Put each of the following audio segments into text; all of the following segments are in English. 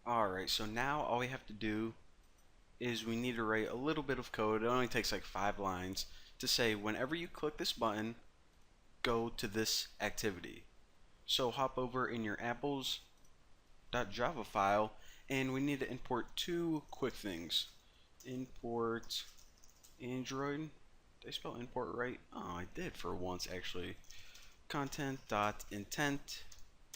Alright, so now all we have to do is we need to write a little bit of code. It only takes like 5 lines to say whenever you click this button, go to this activity. So hop over in your apples.java file and we need to import two quick things. Import Android. Did I spell import right? Oh, I did for once actually. Content.intent,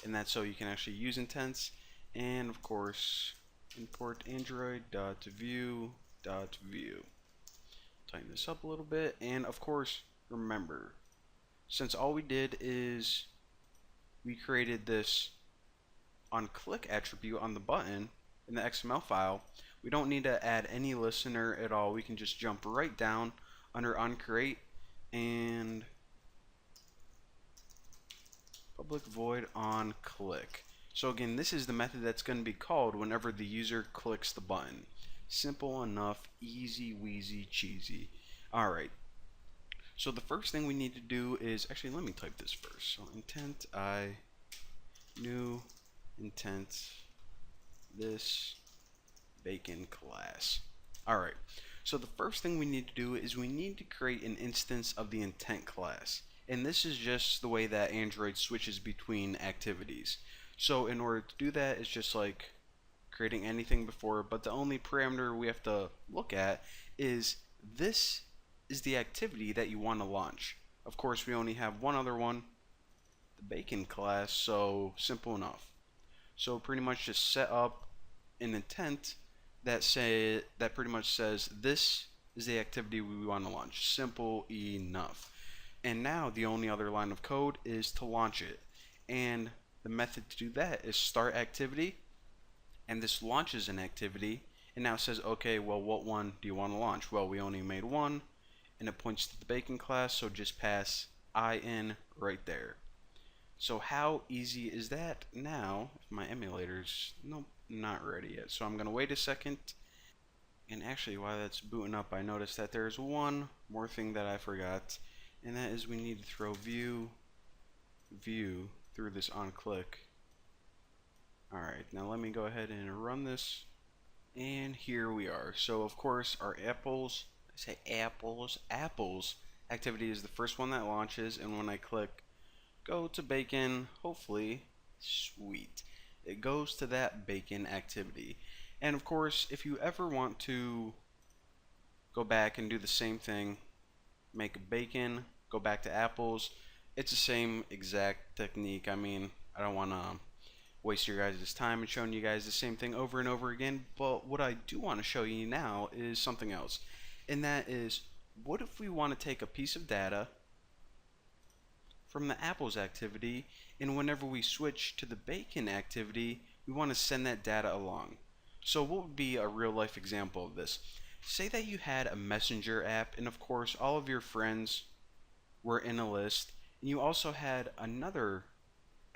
and that's so you can actually use intents. And of course, import Android.view.view. Tighten this up a little bit, and of course, remember, since all we did is we created this on click attribute on the button in the XML file, we don't need to add any listener at all. We can just jump right down under onCreate and public void on click. So again, this is the method that's going to be called whenever the user clicks the button. Simple enough, easy weasy cheesy. Alright, so the first thing we need to do is, actually let me type this first. So intent I, new intent, this bacon class. Alright, so the first thing we need to do is we need to create an instance of the intent class. And this is just the way that Android switches between activities. So in order to do that, it's just like creating anything before, but the only parameter we have to look at is this is the activity that you want to launch. Of course, we only have one other one, the bacon class, so simple enough. So pretty much just set up an intent that pretty much says this is the activity we want to launch. Simple enough. And now the only other line of code is to launch it. And the method to do that is start activity, and this launches an activity. And now it says, okay, well, what one do you want to launch? Well, we only made one, and it points to the bacon class, so just pass I in right there. So how easy is that? Now, if my emulator's, nope, not ready yet. So I'm going to wait a second. And actually, while that's booting up, I noticed that there's one more thing that I forgot. And that is we need to throw view through this on click. Alright, now let me go ahead and run this. And here we are. So of course our apples, I say apples activity is the first one that launches, and when I click go to bacon, hopefully, sweet, it goes to that bacon activity. And of course, if you ever want to go back and do the same thing, make bacon, go back to apples, it's the same exact technique. I mean, I don't want to waste your guys' time and showing you guys the same thing over and over again, but what I do want to show you now is something else. And that is, what if we want to take a piece of data from the apples activity, and whenever we switch to the bacon activity, we want to send that data along. So what would be a real life example of this? Say that you had a messenger app, and of course all of your friends were in a list, and you also had another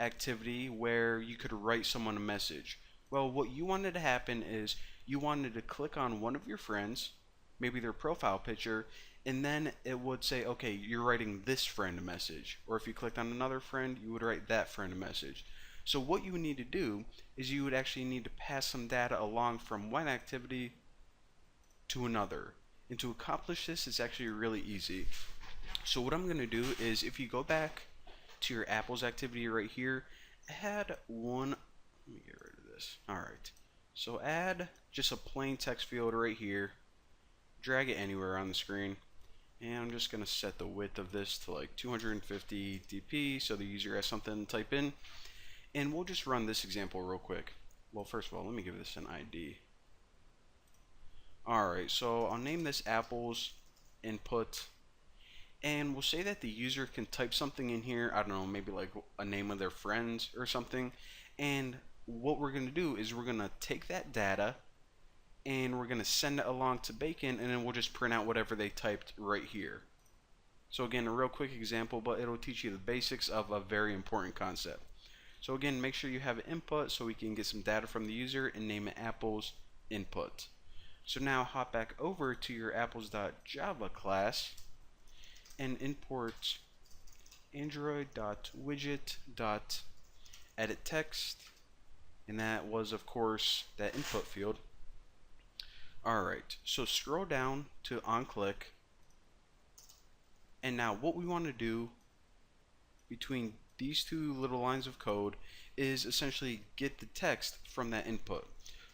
activity where you could write someone a message. Well, what you wanted to happen is you wanted to click on one of your friends, maybe their profile picture, and then it would say, okay, you're writing this friend a message. Or if you clicked on another friend, you would write that friend a message. So what you would need to do is you would actually need to pass some data along from one activity to another. And to accomplish this, it's actually really easy. So what I'm going to do is, if you go back to your apples activity right here, add one, let me get rid of this. Alright, so add just a plain text field right here, drag it anywhere on the screen, and I'm just going to set the width of this to like 250 dp so the user has something to type in. And we'll just run this example real quick. Well, first of all, let me give this an ID. Alright, so I'll name this apples input, and we'll say that the user can type something in here, I don't know, maybe like a name of their friends or something. And what we're going to do is we're going to take that data and we're going to send it along to bacon, and then we'll just print out whatever they typed right here. So again, a real quick example, but it'll teach you the basics of a very important concept. So again, make sure you have an input so we can get some data from the user and name it apples input. So now hop back over to your apples.java class and import android.widget.editText and that was of course that input field. Alright, so scroll down to onClick, and now what we want to do between these two little lines of code is essentially get the text from that input.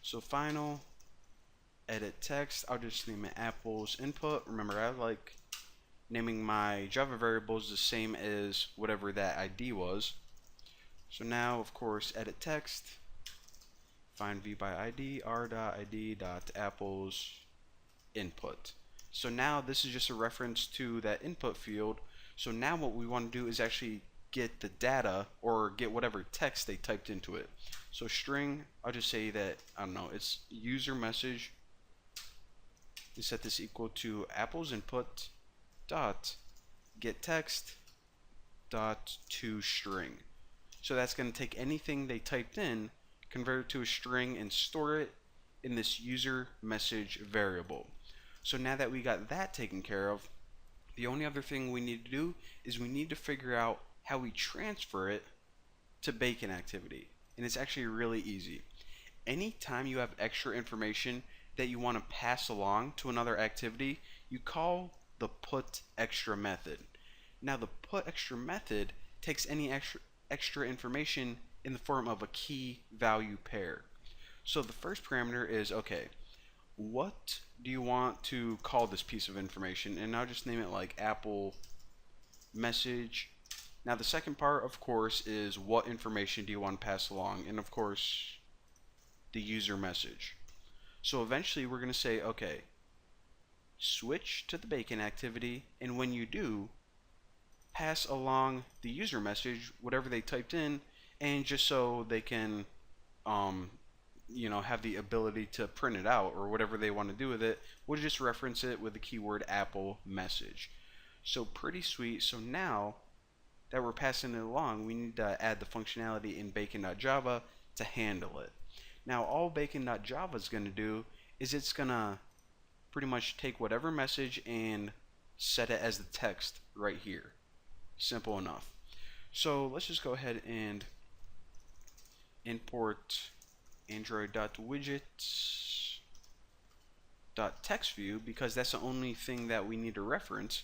So final edit text, I'll just name it apples input. Remember, I like naming my Java variables the same as whatever that ID was. So now of course edit text, find v by id, r.id.apples input. So now this is just a reference to that input field. So now what we want to do is actually get the data, or get whatever text they typed into it. So string, I'll just say that, I don't know, it's user message. We set this equal to apples input dot get text dot to string. So that's going to take anything they typed in, convert it to a string, and store it in this user message variable. So now that we got that taken care of, the only other thing we need to do is we need to figure out how we transfer it to Bacon activity. And it's actually really easy. Anytime you have extra information that you want to pass along to another activity, you call the put extra method. Now the put extra method takes any extra information in the form of a key value pair. So the first parameter is, okay, what do you want to call this piece of information? And I'll just name it like apple message. Now the second part, of course, is what information do you want to pass along, and of course the user message. So eventually we're going to say, okay, switch to the Bacon activity, and when you do, pass along the user message, whatever they typed in, and just so they can have the ability to print it out or whatever they want to do with it, we'll just reference it with the keyword apple message. So pretty sweet. So now that we're passing it along, we need to add the functionality in bacon.java to handle it. Now all bacon.java is going to do is it's going to pretty much take whatever message and set it as the text right here. Simple enough. So let's just go ahead and import android.widgets.textView, because that's the only thing that we need to reference.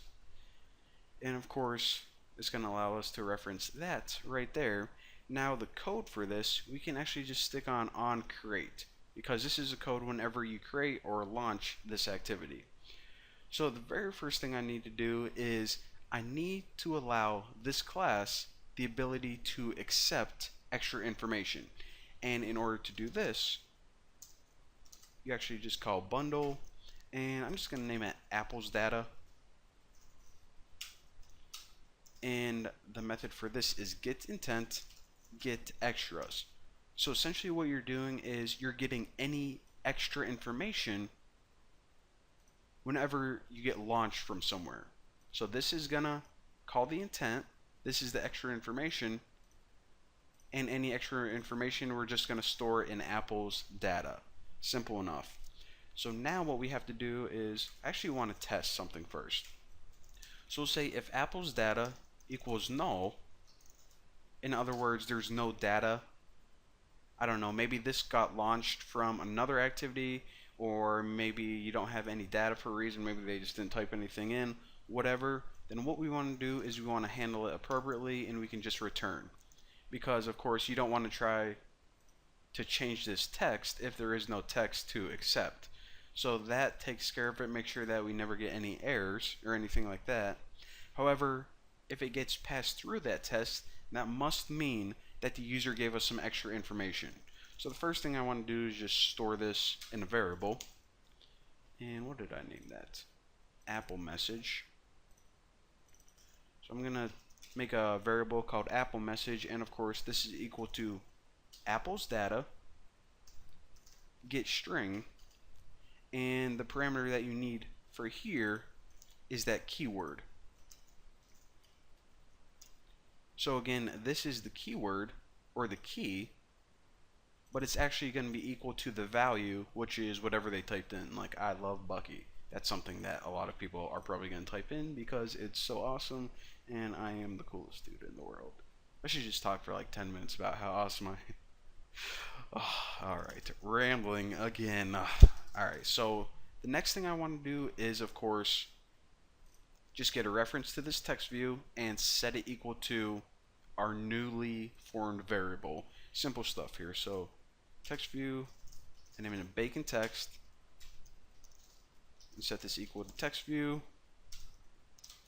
And of course it's going to allow us to reference that right there. Now the code for this, we can actually just stick on create, because this is a code whenever you create or launch this activity. So the very first thing I need to do is I need to allow this class the ability to accept extra information. And in order to do this, you actually just call bundle, and I'm just going to name it apples data. And the method for this is get intent, get extras. So essentially what you're doing is you're getting any extra information whenever you get launched from somewhere. So this is gonna call the intent, this is the extra information, and any extra information we're just gonna store in apples data. Simple enough. So now what we have to do is actually want to test something first. So we'll say if apples data equals null, in other words there's no data, I don't know, maybe this got launched from another activity, or maybe you don't have any data for a reason, maybe they just didn't type anything in, whatever, then what we want to do is we want to handle it appropriately, and we can just return. Because of course you don't want to try to change this text if there is no text to accept. So that takes care of it, make sure that we never get any errors or anything like that. However, if it gets passed through that test, that must mean that the user gave us some extra information. So the first thing I want to do is just store this in a variable. And what did I name that? Apple message. So I'm going to make a variable called apple message, and of course this is equal to apples data, get string, and the parameter that you need for here is that keyword. So again, this is the keyword or the key, but it's actually going to be equal to the value, which is whatever they typed in. Like, I love Bucky. That's something that a lot of people are probably going to type in because it's so awesome and I am the coolest dude in the world. I should just talk for like 10 minutes about how awesome I am. Oh, all right, rambling again. All right, so the next thing I want to do is, of course, just get a reference to this text view and set it equal to our newly formed variable. Simple stuff here. So text view, and I'm in a bacon text, and set this equal to text view.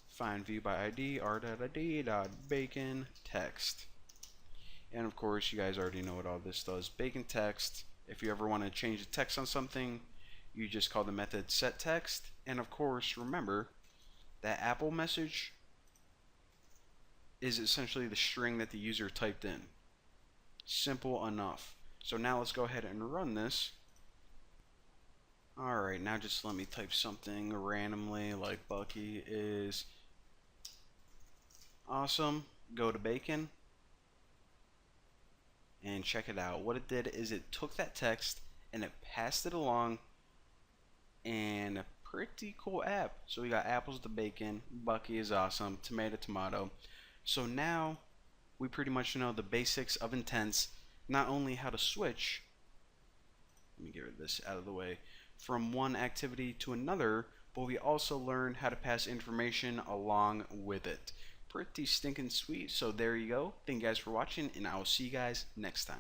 Find view by ID r.id.bacon text. And of course, you guys already know what all this does. Bacon text. If you ever want to change the text on something, you just call the method set text. And of course, remember that Apple message is essentially the string that the user typed in. Simple enough. So now let's go ahead and run this. Alright, now just let me type something randomly like Bucky is awesome. Go to bacon and check it out. What it did is it took that text and it passed it along, and a pretty cool app. So we got apples to bacon, Bucky is awesome, tomato tomato. So now we pretty much know the basics of intents, not only how to switch, let me get this out of the way, from one activity to another, but we also learn how to pass information along with it. Pretty stinking sweet. So there you go. Thank you guys for watching, and I will see you guys next time.